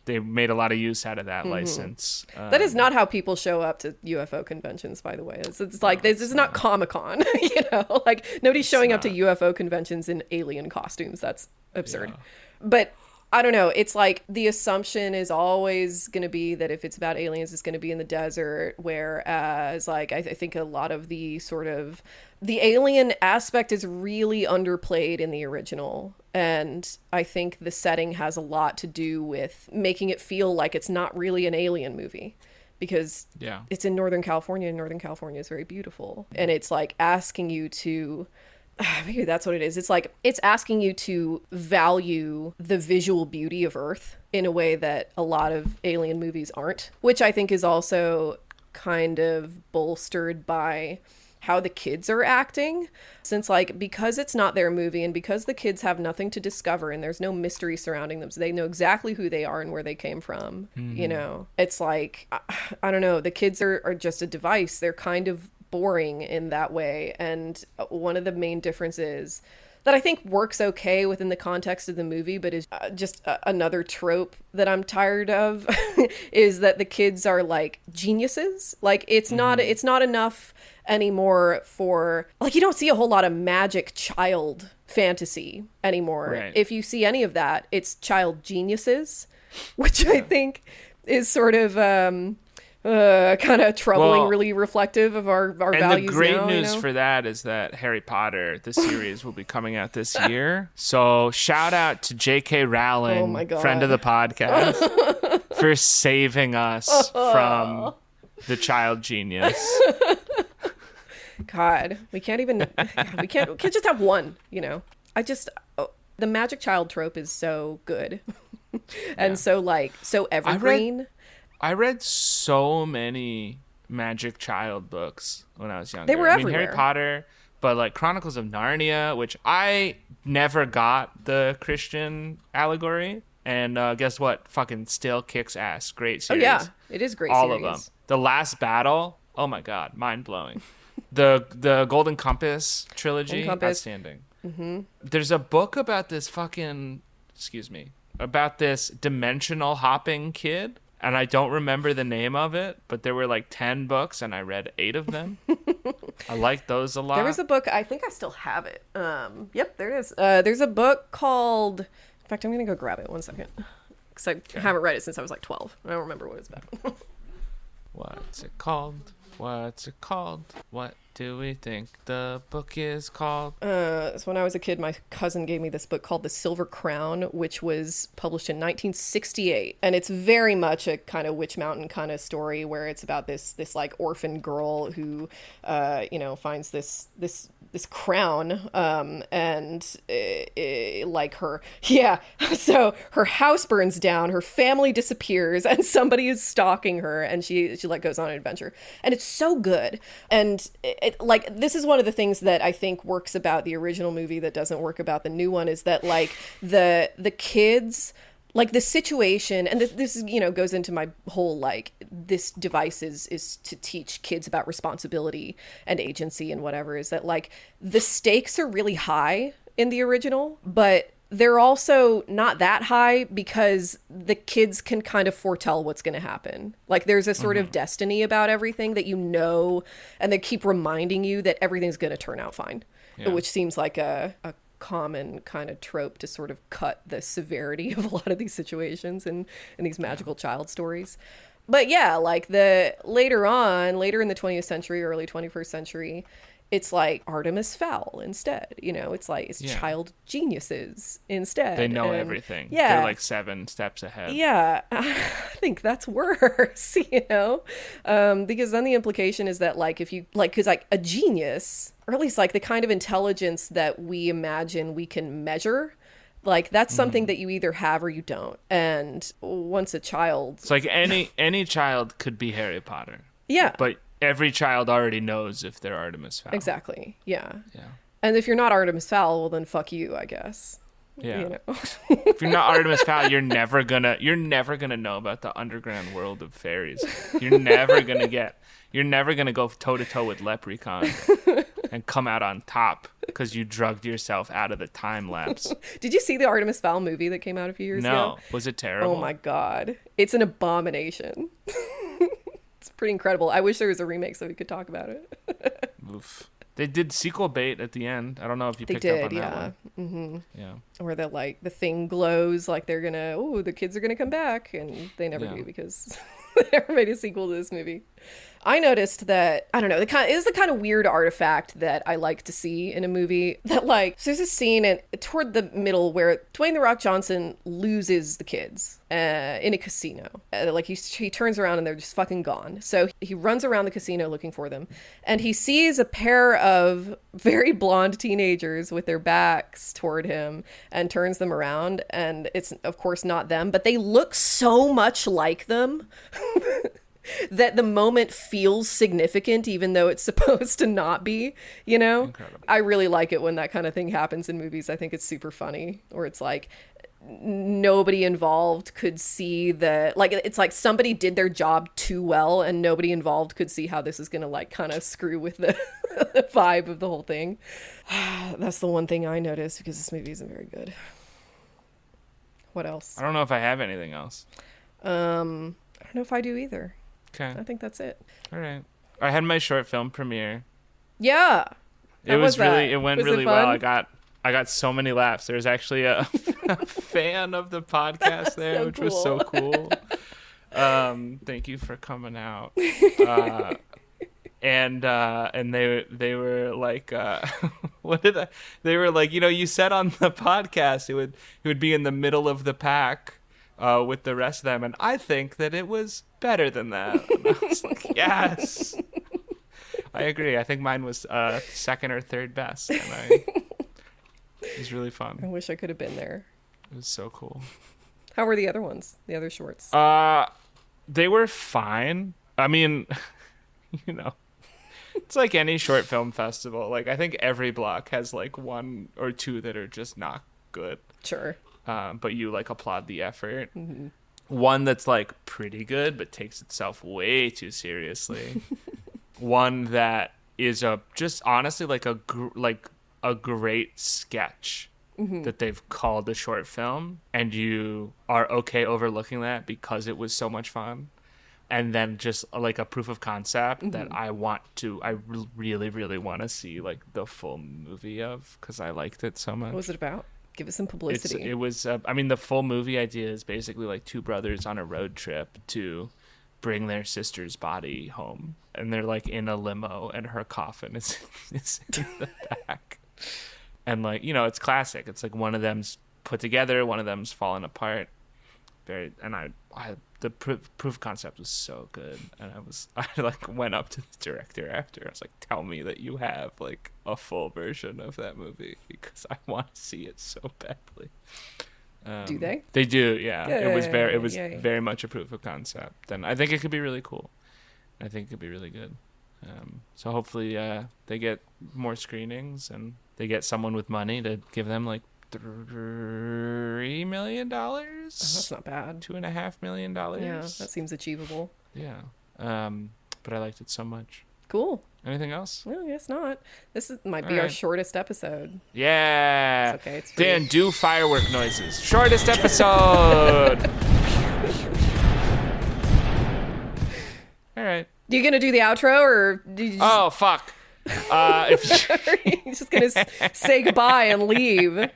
they made a lot of use out of that license. That is not how people show up to UFO conventions, by the way. It's like this is not Comic-Con, you know, like nobody's showing up to UFO conventions in alien costumes. That's absurd. Yeah. But I don't know. It's like the assumption is always going to be that if it's about aliens, it's going to be in the desert. Whereas, like, I think a lot of the sort of the alien aspect is really underplayed in the original. And I think the setting has a lot to do with making it feel like it's not really an alien movie. Because it's in Northern California, and Northern California is very beautiful. And it's like asking you to... Maybe that's what it is. It's like it's asking you to value the visual beauty of Earth in a way that a lot of alien movies aren't, which I think is also kind of bolstered by how the kids are acting, since like because it's not their movie and because the kids have nothing to discover and there's no mystery surrounding them, so they know exactly who they are and where they came from. You know, it's like I don't know, the kids are just a device. They're kind of boring in that way. And one of the main differences that I think works okay within the context of the movie, but is just another trope that I'm tired of, is that the kids are like geniuses. Like it's not enough anymore for like, you don't see a whole lot of magic child fantasy anymore. Right. If you see any of that, it's child geniuses, which I think is sort of kind of troubling, really reflective of our values now. And the great news for that is that Harry Potter, the series, will be coming out this year. So shout out to J.K. Rowling, friend of the podcast, for saving us from the child genius. God, we can't just have one, you know. The magic child trope is so good. And so evergreen. I read so many Magic Child books when I was younger. They were everywhere. Harry Potter, but like Chronicles of Narnia, which I never got the Christian allegory. And guess what? Fucking still kicks ass. Great Oh series. yeah, it is great. All series. of them. The Last Battle. Oh my god, mind blowing. The Golden Compass trilogy. Outstanding. Mm-hmm. There's a book about this about this dimensional hopping kid, and I don't remember the name of it, but there were like 10 books, and I read 8 of them. I like those a lot. There was a book, I think I still have it. Yep, there it is. There's a book called, in fact, I'm going to go grab it 1 second. Because I haven't read it since I was like 12. I don't remember what it's about. What's it called? What's it called? What do we think the book is called? So when I was a kid, my cousin gave me this book called The Silver Crown, which was published in 1968. And it's very much a kind of Witch Mountain kind of story where it's about this like orphan girl who, finds this crown, and like her, so her house burns down, her family disappears, and somebody is stalking her, and she like goes on an adventure, and it's so good. And like, this is one of the things that I think works about the original movie that doesn't work about the new one, is that like the kids, like the situation, and this goes into my whole, like, this device is to teach kids about responsibility and agency and whatever, is that like the stakes are really high in the original, but they're also not that high because the kids can kind of foretell what's going to happen. Like, there's a sort of destiny about everything that and they keep reminding you that everything's going to turn out fine, which seems like a common kind of trope to sort of cut the severity of a lot of these situations in these magical child stories. But yeah, like later in the 20th century, early 21st century, it's like Artemis Fowl instead. It's like it's child geniuses instead. They know everything. Yeah. They're like 7 steps ahead. Yeah, I think that's worse, because then the implication is that like if you like, because like a genius, or at least like the kind of intelligence that we imagine we can measure, like that's something that you either have or you don't. And once a child, it's like any child could be Harry Potter. Yeah, but every child already knows if they're Artemis Fowl. Exactly. Yeah. Yeah. And if you're not Artemis Fowl, well then fuck you, I guess. Yeah. If you're not Artemis Fowl, you're never gonna know about the underground world of fairies. You're never gonna go toe to toe with Leprechaun and come out on top because you drugged yourself out of the time lapse. Did you see the Artemis Fowl movie that came out a few years ago? No. Was it terrible? Oh my god. It's an abomination. It's pretty incredible. I wish there was a remake so we could talk about it. Oof. They did sequel bait at the end. I don't know if you picked up on that one. Mm-hmm. Yeah. Where the thing glows like they're gonna, the kids are gonna come back, and they never do because they never made a sequel to this movie. I noticed that, I don't know, it is the kind of weird artifact that I like to see in a movie, that like, so there's a scene toward the middle where Dwayne "The Rock" Johnson loses the kids in a casino. Like he turns around and they're just fucking gone. So he runs around the casino looking for them, and he sees a pair of very blonde teenagers with their backs toward him and turns them around, and it's of course not them, but they look so much like them that the moment feels significant even though it's supposed to not be, Incredible. I really like it when that kind of thing happens in movies. I think it's super funny. Or it's like nobody involved could see it's like somebody did their job too well and nobody involved could see how this is gonna like kind of screw with the vibe of the whole thing. That's the one thing I noticed because this movie isn't very good. What else? I don't know if I have anything else. I don't know if I do either. Okay. I think that's it. All right. I had my short film premiere. Yeah. It went really well. I got so many laughs. There was actually a fan of the podcast there, which was so cool. Thank you for coming out. And they were like, they were like, you said on the podcast it would be in the middle of the pack with the rest of them, and I think that it was better than that. And I was like, yes, I agree. I think mine was second or third best, and it was really fun. I wish I could have been there. It was so cool. How were the other ones? The other shorts? They were fine. I mean, it's like any short film festival. Like, I think every block has like 1 or 2 that are just not good. Sure. but you like applaud the effort. One that's like pretty good but takes itself way too seriously. One that is just honestly like a great sketch that they've called a short film, and you are okay overlooking that because it was so much fun. And then just like a proof of concept that I really, really want to see like the full movie of, because I liked it so much. What was it about? Give it some publicity. It was, I mean, the full movie idea is basically like two brothers on a road trip to bring their sister's body home. And they're like in a limo and her coffin is in the back. And like, you know, it's classic. It's like one of them's put together, one of them's fallen apart. The proof concept was so good, and I like went up to the director after. I was like, "Tell me that you have like a full version of that movie because I want to see it so badly." Do they? They do, yeah. It was Yay. very much a proof of concept, and I think it could be really cool. I think it could be really good. So hopefully, they get more screenings and they get someone with money to give them like $3 million. That's not bad. $2.5 million. Yeah, that seems achievable. Yeah. But I liked it so much. Cool. Anything else? Well, I guess not. Might be our shortest episode. Yeah. It's okay. It's free. Dan, do firework noises. Shortest episode. All right. You gonna do the outro, or do you just, Oh, fuck. If are you just gonna say goodbye and leave?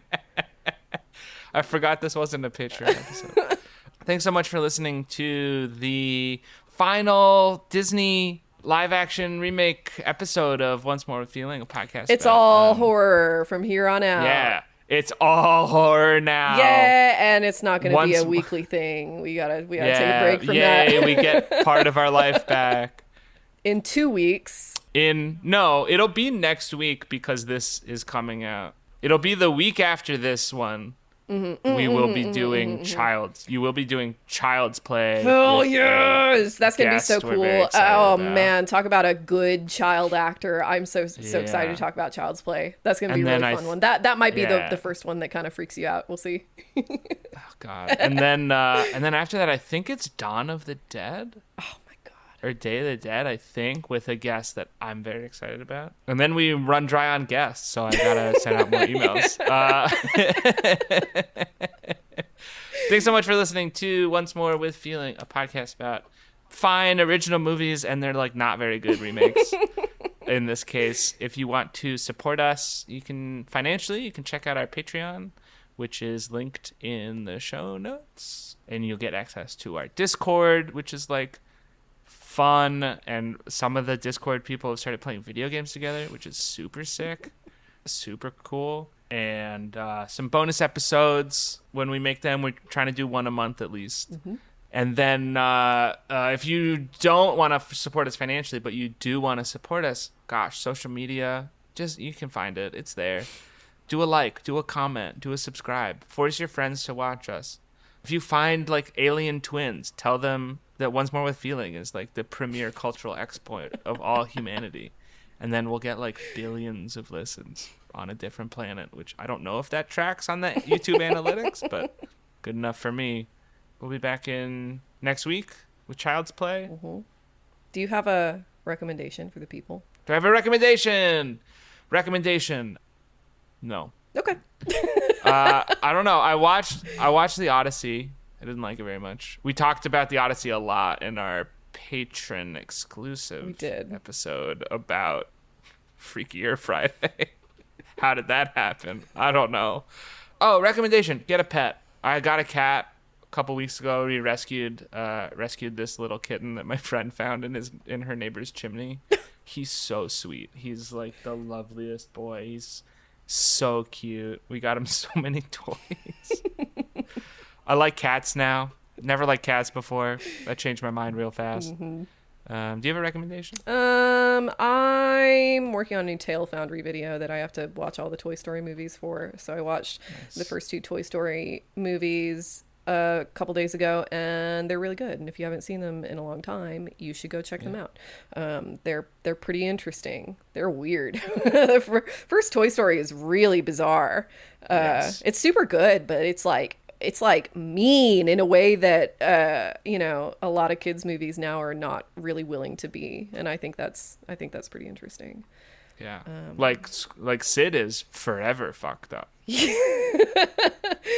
I forgot this wasn't a Patreon episode. Thanks so much for listening to the final Disney live-action remake episode of Once More with Feeling, a podcast. It's about, all horror from here on out. Yeah, it's all horror now. Yeah, and it's not going to be a Once- weekly thing. We gotta take a break from that. Yay, we get part of our life back. In 2 weeks. No, it'll be next week because this is coming out. It'll be the week after this one. We will be doing You will be doing Child's Play. Oh with, yes, that's gonna be so guest we're very cool. excited Oh about. man, talk about a good child actor. I'm so excited Yeah. to talk about Child's Play. That's gonna be And a really then fun one. That might be yeah. the first one that kind of freaks you out. We'll see. Oh, God. And then after that, I think it's Dawn of the Dead. Oh my god. Or Day of the Dead, I think, with a guest that I'm very excited about. And then we run dry on guests, so I gotta send out more emails. Thanks so much for listening to Once More with Feeling, a podcast about fine original movies and they're like not very good remakes. In this case, if you want to support us, you can check out our Patreon, which is linked in the show notes, and you'll get access to our Discord, which is like fun, and some of the Discord people have started playing video games together, which is super sick, super cool. And some bonus episodes when we make them. We're trying to do one a month at least. And then if you don't want to support us financially, but you do want to support us, gosh, social media, you can find it. It's there. Do a like, do a comment, do a subscribe. Force your friends to watch us. If you find like alien twins, tell them that Once More with Feeling is like the premier cultural exploit of all humanity. And then we'll get like billions of listens on a different planet, which I don't know if that tracks on that YouTube analytics, but good enough for me. We'll be back in next week with Child's Play. Do you have a recommendation for the people? Do I have a recommendation? No. Okay. I don't know. I watched The Odyssey. I didn't like it very much. We talked about The Odyssey a lot in our patron exclusive episode about Freakier Friday. How did that happen? I don't know. Oh, recommendation: get a pet. I got a cat a couple weeks ago. We rescued this little kitten that my friend found in her neighbor's chimney. He's so sweet. He's like the loveliest boy. He's so cute. We got him so many toys. I like cats now. Never liked cats before. That changed my mind real fast. Do you have a recommendation? I'm working on a new Tail Foundry video that I have to watch all the Toy Story movies for. So I watched the first 2 Toy Story movies a couple days ago, and they're really good. And if you haven't seen them in a long time, you should go check them out. They're pretty interesting. They're weird. The first Toy Story is really bizarre. Yes. It's super good, but it's like mean in a way that you know, a lot of kids movies now are not really willing to be, and I think that's pretty interesting. Yeah. Like Sid is forever fucked up.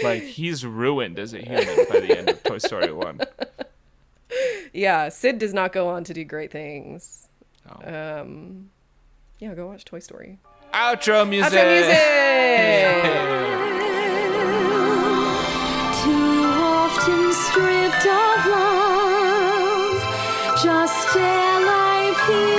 Like he's ruined as a human by the end of Toy Story 1. Yeah, Sid does not go on to do great things. Oh. Yeah, go watch Toy Story. Outro music. Outro music. Too often stripped of love, just LIP.